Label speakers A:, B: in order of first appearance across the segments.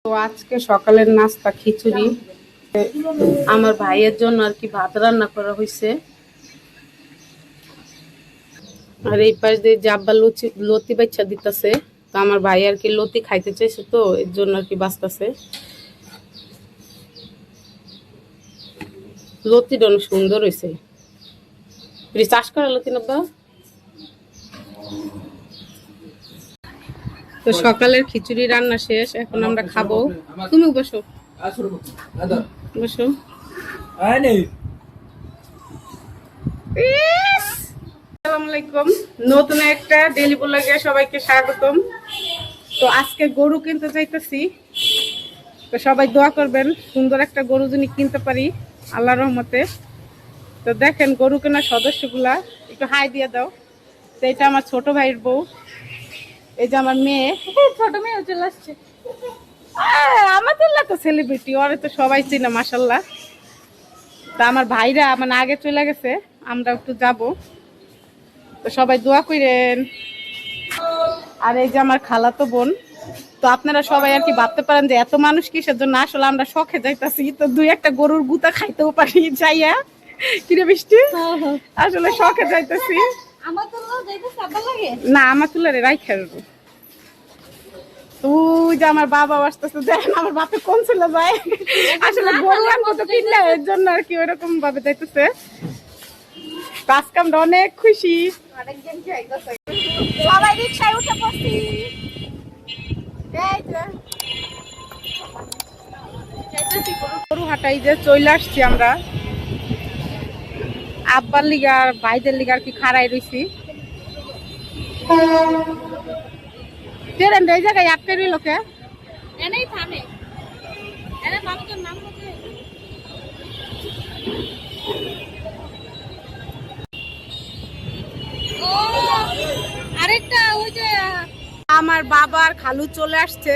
A: তো আজকে সকালের নাস্তা খিচুড়ি, আমার ভাইয়ের জন্য আর কি ভাত রান্না করা হয়েছে। আর এই পাশ দিয়ে জাব্বা লতি বাচ্চা দিতেছে। তো আমার ভাই আর কি লতি খাইতে চাইছে, তো এর জন্য আর কি বাঁচতেছে। লতিটা অনেক সুন্দর হয়েছে। চাষ করা লতি না? তো সকালের খিচুড়ি রান্না শেষ, এখন আমরা খাবো। তুমি বসো বসো। আসসালামু আলাইকুম, নতুন একটা ডেইলি ব্লগে সবাইকে স্বাগতম। তো আজকে গরু কিনতে যাইতেছি, তো সবাই দোয়া করবেন সুন্দর একটা গরু যিনি কিনতে পারি আল্লাহর রহমতে। তো দেখেন গরু কেনার সদস্যগুলা, একটু হাই দিয়ে দাও। তো এটা আমার ছোট ভাইয়ের বউ, এই যে আমার মেয়ে, ছোট মেয়ে চলে আসছে। আমাদের তো সেলিব্রিটি, ওরে তো সবাই চিনে মাশাল্লাহ। তা আমার ভাইরা মানে আগে চলে গেছে, আমরা একটু যাব, তো সবাই দোয়া করেন। আর এই যে আমার খালাতো বোন। তো আপনারা সবাই আর কি ভাবতে পারেন যে এত মানুষ কিসের জন্য, আসলে আমরা শখে যাইতাছি, তো দুই একটা গরুর গুতা খাইতেও পারি যাইয়া। কিরে বৃষ্টি, আসলে শখে যাইতেছি না, আমার তুলারে রাইখা। তুই যে আমার বাবা আসতেছে, দেখেন আমার বাপে কোন ছিল যায়, আসলে গরু আনবো তো কিনলে, এর জন্য আর কি ওইরকম ভাবে যাইতেছে। আজকে আমরা অনেক খুশি, সবাই রিক্সায় উঠে পড়ছি। গরু হাটাই যে চলে আসছি আমরা, আব্বার লিগার ভাইদের লিগার কি খাড়াই রইছি। ট্রেন এই জায়গায় আটকে রইল কে? এনেই থামে, এনে মানুষের নাম বলতে। আরেকটা ওই যে আমার বাবার খালু চলে আসছে।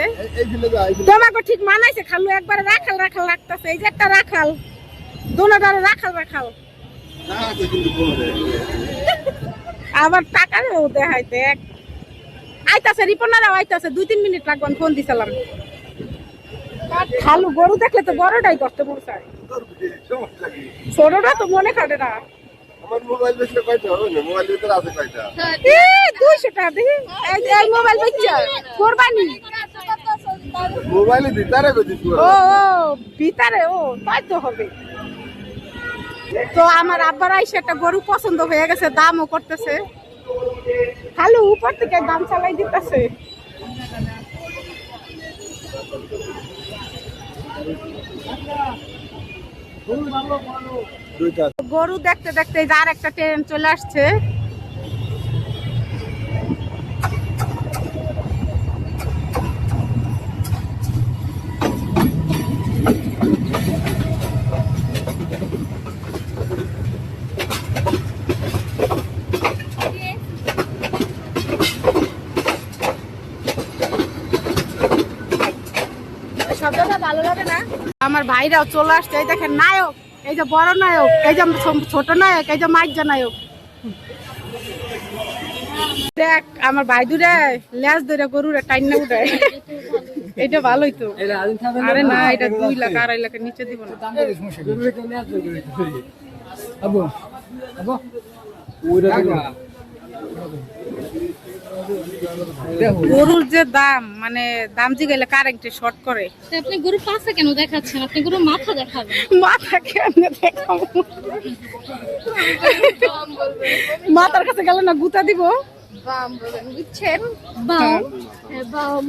A: তোমাকে ঠিক মানাইছে, খালু একবারে রাখাল রাখাল রাখতেছে। এই যে একটা রাখাল, দোনোটারে রাখাল রাখাল। আবার টাকারও দেখাইতে আইতাছে, রিপনারাও আইতাছে, 2-3 মিনিট লাগবে, ফোন দিছিলাম। খালু গরু দেখলে তো বড়টাই করতে বলছে, ছোটটা তো মনে কাটে না। আমার মোবাইল বেচলে কয়টা হবে না, মোবাইল ভিতরে আছে কয়টা? 200 টাকা দিই এই মোবাইল বেচা কুরবানি। মোবাইলে ভিতরে বেচিস? ও ভিতরে, ও তাই তো হবে। তো আমার আব্বার আইসা একটা গরু পছন্দ হয়ে গেছে, দামও করতেছে। খালু উপর থেকে দাম চালাই দিতেছে। গরু দেখতে দেখতে আর একটা ট্রেন চলে আসছে। শব্দটা ভালো লাগে না? আমার ভাইরাও চলে আসছে, এই দেখেন নায়ক, এই যে বড় নায়ক, এই যে ছোট নায়ক, এই যে মাইজা নায়ক। দেখ আমার ভাই দুরে লেজ ধরে গরুরে টাইনা উঠায়, এটা ভালোই তো। আরে না, এটা 2 লাখ 2.5 লাখের নিচে দিব না। গরুর যে দাম, মানে দাম জিগাইলে কারেন্টে শর্ট করে।
B: আপনি গরু পাশে কেন দেখাচ্ছেন? আপনি গরু মাথা দেখাবেন।
A: মাথা কেন দেখাবো? মাথার কাছে গেলে না গুতা দিব।
B: বাম বলেন, বুঝছেন? বাম বাম।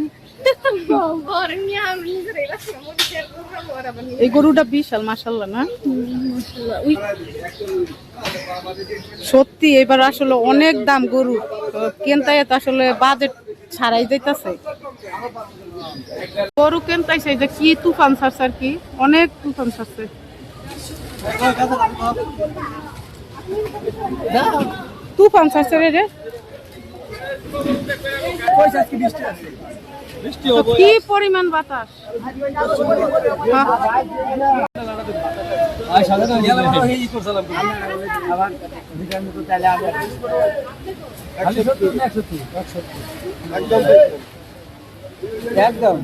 A: এই গরুটা বিশাল মাশাআল্লাহ না? সত্যি এবার আসলে অনেক দাম গরু, কেনতাই তো আসলে বাজেট ছাড়াই যাইতাছে। গরু কেনতাইছে যে কি তুফান ছাড়ছে, আর কি অনেক তুফান ছাড়ছে। তুফান ছাড়ছে রে, কি পরিমাণ বাতাস।
C: একদম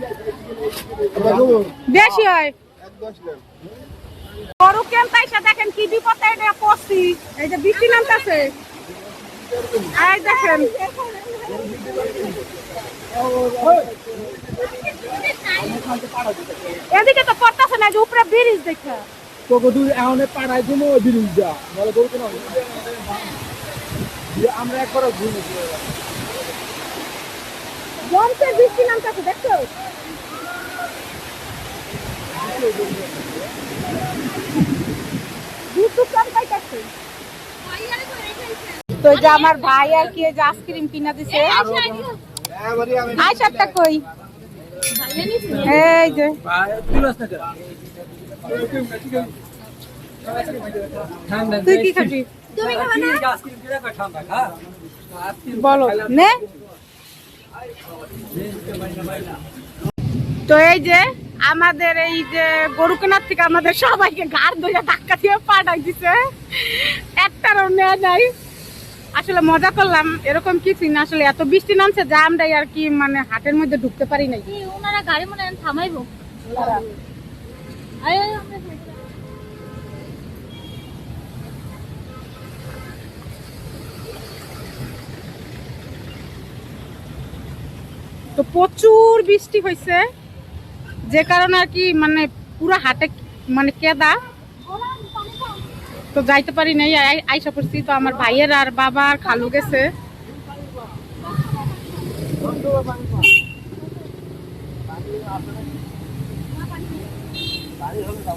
A: বেশি হয় গরু কেনতে এসে দেখেন কি বিপদে এটা পড়ছি। এই যে বৃষ্টি নামতেছে, এই দেখেন এদিকে তো পড়তেছে না, এই যে উপরে ব্রিজ দেখা
C: তোকে তুই এখন পাড়ায় তুমি ওই বিরুদ্ধ যা বলে গরু কেন আমরা একবার ঘুরে
A: জমছে বৃষ্টি নামতেছে দেখছো। তো এই যে আমার ভাই আর কি এই যে আইসক্রিম কিনা দিছে। আইসারটা কই? এই যে তুই কি খাবি বলো নে। তো এই যে আমাদের এই যে গরু কেনার থেকে আমাদের সবাইকে গাড় ধরে ধাক্কা দিয়ে পাঠাই দিছে, একটারও নেয় নাই। আসলে মজা করলাম, এরকম কিছুই না। আসলে এত বৃষ্টি নামছে যে আমরা আর কি মানে হাটের মধ্যে ঢুকতে পারি নাই।
B: ওনারা গাড়ি মনে হয় থামাইবো।
A: তো প্রচুর বৃষ্টি হয়েছে, যে কারণে আর কি মানে পুরো হাটে মানে কেদা, তো যাইতে পারি নাই। আইসা পড়ছি। তো আমার ভাইয়ের আর বাবা আর খালু গেছে।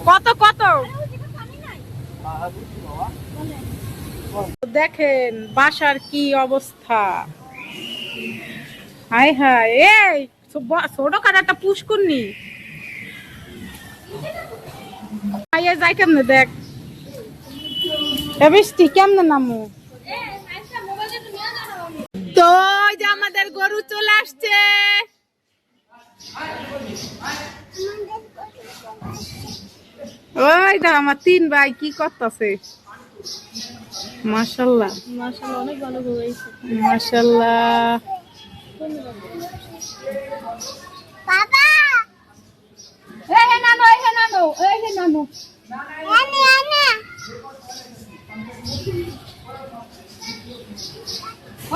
A: কত কত দেখেন বাসার কি অবস্থা। হায় হায়, এই ছোট কার একটা পুষ্কুনি যাই কেমনে দেখ বৃষ্টি কেমনে নামু। তো ওই যে আমাদের গরু চলে আসছে। ওই দা আমার 3 ভাই কি করতেছে। মাশাআল্লাহ
B: মাশাআল্লাহ, অনেক ভালো হয়েছে।
A: মাশাআল্লাহ।
B: বাবা
A: এই হে নানো, এই হে নানো, এই হে নানো,
B: আনে আনে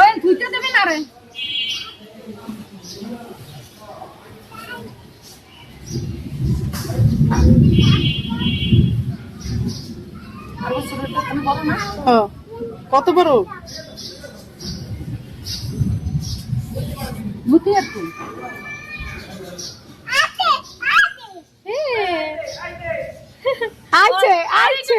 A: ওই ধুইতে দেবে না রে। কত বড় বুঝতে পারছি। আছে আছে